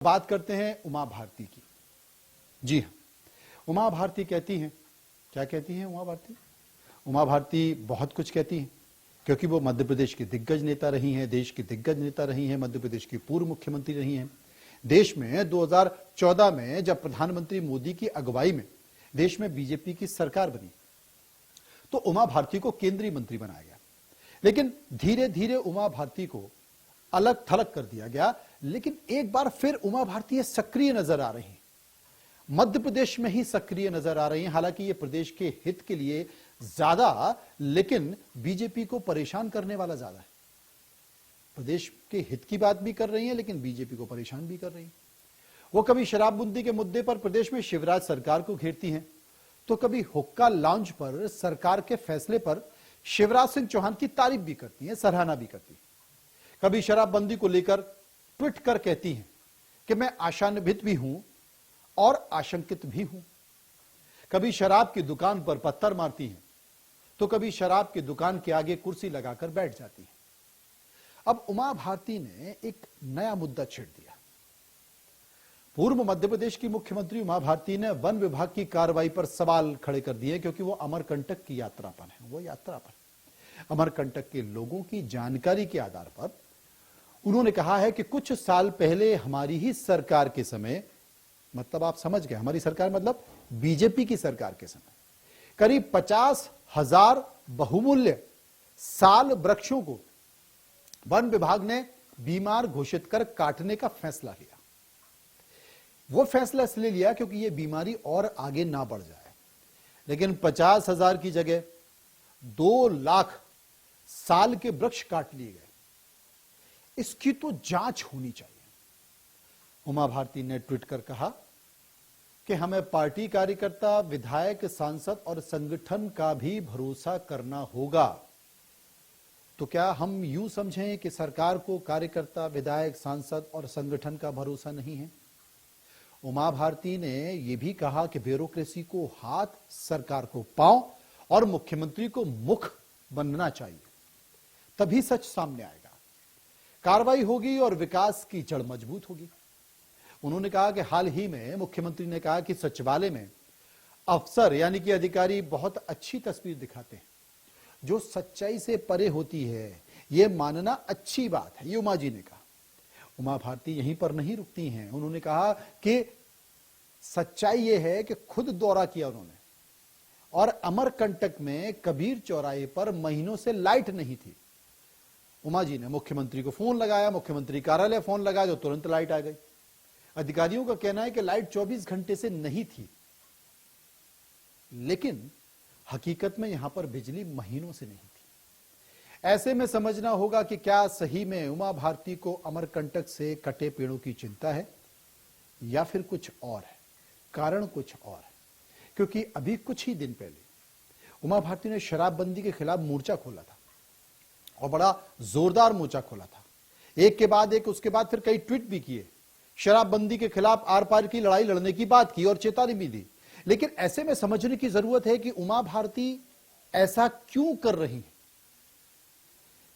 बात करते हैं उमा भारती की। जी हाँ, उमा भारती कहती हैं, क्या कहती हैं उमा भारती? उमा भारती बहुत कुछ कहती हैं, क्योंकि वो मध्य प्रदेश की दिग्गज नेता रही हैं, देश की दिग्गज नेता रही हैं, मध्य प्रदेश की पूर्व मुख्यमंत्री रही हैं। देश में 2014 में जब प्रधानमंत्री मोदी की अगुवाई में देश में बीजेपी की सरकार बनी, तो उमा भारती को केंद्रीय मंत्री बनाया गया। लेकिन धीरे धीरे उमा भारती को अलग थलग कर दिया गया। लेकिन एक बार फिर उमा भारती सक्रिय नजर आ रही हैं, मध्य प्रदेश में ही सक्रिय नजर आ रही हैं। हालांकि ये प्रदेश के हित के लिए ज्यादा, लेकिन बीजेपी को परेशान करने वाला ज्यादा है। प्रदेश के हित की बात भी कर रही हैं, लेकिन बीजेपी को परेशान भी कर रही हैं। वो कभी शराबबंदी के मुद्दे पर प्रदेश में शिवराज सरकार को घेरती हैं, तो कभी हुक्का लाउंज पर सरकार के फैसले पर शिवराज सिंह चौहान की तारीफ भी करती हैं, सराहना भी करती हैं। कभी शराबबंदी को लेकर ट्वीट कर कहती हैं कि मैं आशान्वित भी हूं और आशंकित भी हूं। कभी शराब की दुकान पर पत्थर मारती हैं, तो कभी शराब की दुकान के आगे कुर्सी लगाकर बैठ जाती हैं। अब उमा भारती ने एक नया मुद्दा छेड़ दिया। पूर्व मध्य प्रदेश की मुख्यमंत्री उमा भारती ने वन विभाग की कार्रवाई पर सवाल खड़े कर दिए, क्योंकि वो अमरकंटक की यात्रा पर है। वो यात्रा पर अमरकंटक के लोगों की जानकारी के आधार पर उन्होंने कहा है कि कुछ साल पहले हमारी ही सरकार के समय, मतलब आप समझ गए, हमारी सरकार मतलब बीजेपी की सरकार के समय, करीब 50,000 बहुमूल्य साल वृक्षों को वन विभाग ने बीमार घोषित कर काटने का फैसला लिया। वो फैसला इसलिए लिया क्योंकि ये बीमारी और आगे ना बढ़ जाए। लेकिन 50,000 की जगह 2 लाख साल के वृक्ष काट लिए गए। इसकी तो जांच होनी चाहिए। उमा भारती ने ट्वीट कर कहा कि हमें पार्टी कार्यकर्ता, विधायक, सांसद और संगठन का भी भरोसा करना होगा। तो क्या हम यूं समझें कि सरकार को कार्यकर्ता, विधायक, सांसद और संगठन का भरोसा नहीं है? उमा भारती ने यह भी कहा कि ब्यूरोक्रेसी को हाथ, सरकार को पांव और मुख्यमंत्री को मुख बनना चाहिए, तभी सच सामने आएगा, कार्रवाई होगी और विकास की जड़ मजबूत होगी। उन्होंने कहा कि हाल ही में मुख्यमंत्री ने कहा कि सचिवालय में अफसर यानी कि अधिकारी बहुत अच्छी तस्वीर दिखाते हैं, जो सच्चाई से परे होती है। यह मानना अच्छी बात है, ये उमा जी ने कहा। उमा भारती यहीं पर नहीं रुकती हैं। उन्होंने कहा कि सच्चाई यह है कि खुद दौरा किया उन्होंने, और अमरकंटक में कबीर चौराहे पर महीनों से लाइट नहीं थी। उमा जी ने मुख्यमंत्री को फोन लगाया, मुख्यमंत्री कार्यालय फोन लगाया, तो तुरंत लाइट आ गई। अधिकारियों का कहना है कि लाइट 24 घंटे से नहीं थी, लेकिन हकीकत में यहां पर बिजली महीनों से नहीं थी। ऐसे में समझना होगा कि क्या सही में उमा भारती को अमरकंटक से कटे पेड़ों की चिंता है, या फिर कुछ और है, कारण कुछ और है। क्योंकि अभी कुछ ही दिन पहले उमा भारती ने शराबबंदी के खिलाफ मोर्चा खोला था, और बड़ा जोरदार मोर्चा खोला था। एक के बाद एक, उसके बाद फिर कई ट्वीट भी किए, शराबबंदी के खिलाफ आर पार की लड़ाई लड़ने की बात की और चेतावनी भी दी। लेकिन ऐसे में समझने की जरूरत है कि उमा भारती ऐसा क्यों कर रही है।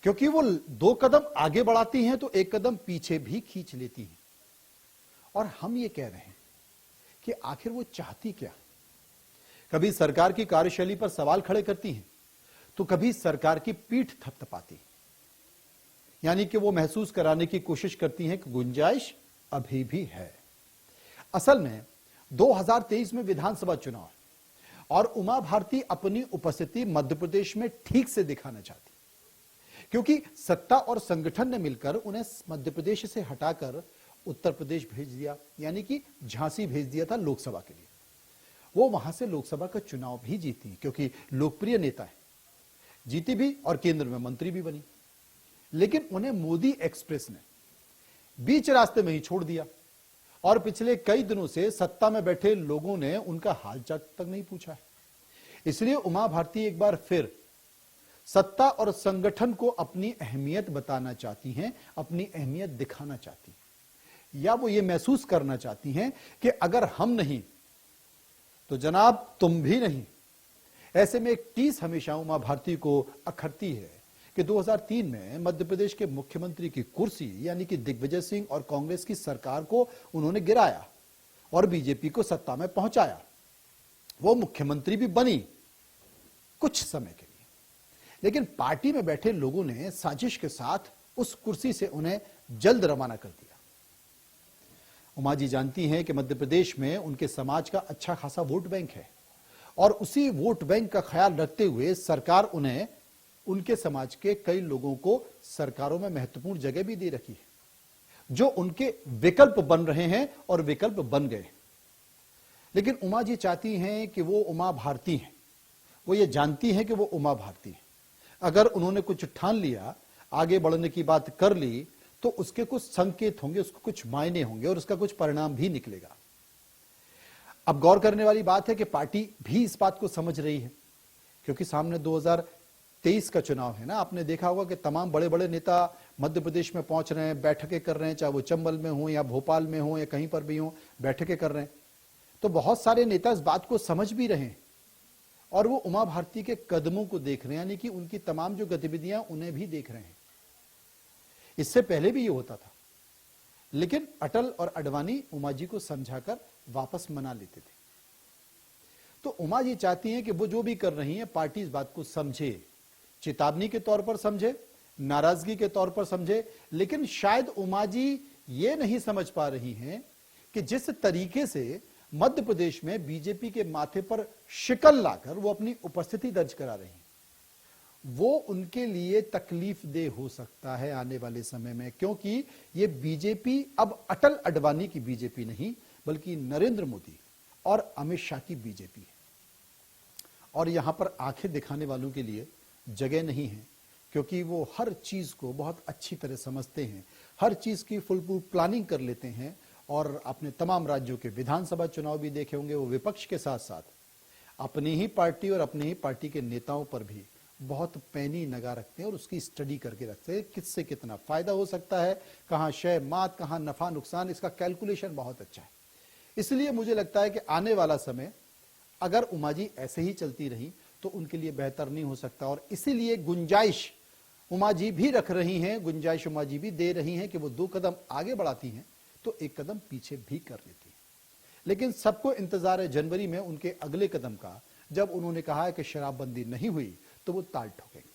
क्योंकि वो 2 कदम आगे बढ़ाती हैं तो 1 कदम पीछे भी खींच लेती हैं। और हम ये कह रहे हैं कि आखिर वो चाहती क्या। कभी सरकार की कार्यशैली पर सवाल खड़े करती हैं, तो कभी सरकार की पीठ थपथपाती, यानी कि वो महसूस कराने की कोशिश करती हैं कि गुंजाइश अभी भी है। असल में 2023 में विधानसभा चुनाव है, और उमा भारती अपनी उपस्थिति मध्य प्रदेश में ठीक से दिखाना चाहती, क्योंकि सत्ता और संगठन ने मिलकर उन्हें मध्य प्रदेश से हटाकर उत्तर प्रदेश भेज दिया, यानी कि झांसी भेज दिया था लोकसभा के लिए। वो वहां से लोकसभा का चुनाव भी जीती, क्योंकि लोकप्रिय नेता है, जीती भी और केंद्र में मंत्री भी बनी। लेकिन उन्हें मोदी एक्सप्रेस ने बीच रास्ते में ही छोड़ दिया, और पिछले कई दिनों से सत्ता में बैठे लोगों ने उनका हालचाल तक नहीं पूछा है। इसलिए उमा भारती एक बार फिर सत्ता और संगठन को अपनी अहमियत बताना चाहती हैं, अपनी अहमियत दिखाना चाहती हैं, या वो ये महसूस करना चाहती हैं कि अगर हम नहीं तो जनाब तुम भी नहीं। ऐसे में एक टीस हमेशा उमा भारती को अखरती है कि 2003 में मध्य प्रदेश के मुख्यमंत्री की कुर्सी यानी कि दिग्विजय सिंह और कांग्रेस की सरकार को उन्होंने गिराया और बीजेपी को सत्ता में पहुंचाया। वो मुख्यमंत्री भी बनी कुछ समय के लिए, लेकिन पार्टी में बैठे लोगों ने साजिश के साथ उस कुर्सी से उन्हें जल्द रवाना कर दिया। उमा जी जानती हैं कि मध्य प्रदेश में उनके समाज का अच्छा खासा वोट बैंक है और उसी वोट बैंक का ख्याल रखते हुए सरकार उन्हें उनके समाज के कई लोगों को सरकारों में महत्वपूर्ण जगह भी दे रखी है जो उनके विकल्प बन रहे हैं और विकल्प बन गए। लेकिन उमा जी चाहती हैं कि वो उमा भारती हैं, वो ये जानती हैं कि वो उमा भारती हैं। अगर उन्होंने कुछ ठान लिया, आगे बढ़ने की बात कर ली, तो उसके कुछ संकेत होंगे, उसको कुछ मायने होंगे और उसका कुछ परिणाम भी निकलेगा। अब गौर करने वाली बात है कि पार्टी भी इस बात को समझ रही है, क्योंकि सामने 2023 का चुनाव है ना। आपने देखा होगा कि तमाम बड़े बड़े नेता मध्य प्रदेश में पहुंच रहे हैं, बैठकें कर रहे हैं, चाहे वो चंबल में हो या भोपाल में हो या कहीं पर भी हो, बैठकें कर रहे हैं। तो बहुत सारे नेता इस बात को समझ भी रहे हैं और वो उमा भारती के कदमों को देख रहे हैं, यानी कि उनकी तमाम जो गतिविधियां उन्हें भी देख रहे हैं। इससे पहले भी ये होता था, लेकिन अटल और अडवाणी उमा जी को समझाकर वापस मना लेते थे। तो उमा जी चाहती हैं कि वो जो भी कर रही हैं पार्टी इस बात को समझे, चेतावनी के तौर पर समझे, नाराजगी के तौर पर समझे। लेकिन शायद उमा जी ये नहीं समझ पा रही हैं कि जिस तरीके से मध्य प्रदेश में बीजेपी के माथे पर शिकल लाकर वो अपनी उपस्थिति दर्ज करा रही हैं, वो उनके लिए तकलीफ देह हो सकता है आने वाले समय में, क्योंकि ये बीजेपी अब अटल अडवाणी की बीजेपी नहीं बल्कि नरेंद्र मोदी और अमित शाह की बीजेपी है। और यहां पर आंखें दिखाने वालों के लिए जगह नहीं है, क्योंकि वो हर चीज को बहुत अच्छी तरह समझते हैं, हर चीज की फुल प्लानिंग कर लेते हैं। और अपने तमाम राज्यों के विधानसभा चुनाव भी देखे होंगे, वो विपक्ष के साथ साथ अपनी ही पार्टी और अपनी ही पार्टी के नेताओं पर भी बहुत पैनी निगाह रखते हैं और उसकी स्टडी करके रखते हैं, किससे कितना फायदा हो सकता है, कहां शय मात, कहां नफा नुकसान, इसका कैलकुलेशन बहुत अच्छा है। इसलिए मुझे लगता है कि आने वाला समय अगर उमा जी ऐसे ही चलती रही तो उनके लिए बेहतर नहीं हो सकता। और इसीलिए गुंजाइश उमा जी भी रख रही हैं, गुंजाइश उमा जी भी दे रही हैं कि वो 2 कदम आगे बढ़ाती हैं तो 1 कदम पीछे भी कर लेती हैं। लेकिन सबको इंतजार है जनवरी में उनके अगले कदम का, जब उन्होंने कहा है कि शराबबंदी नहीं हुई तो वो ताल ठोकेंगे।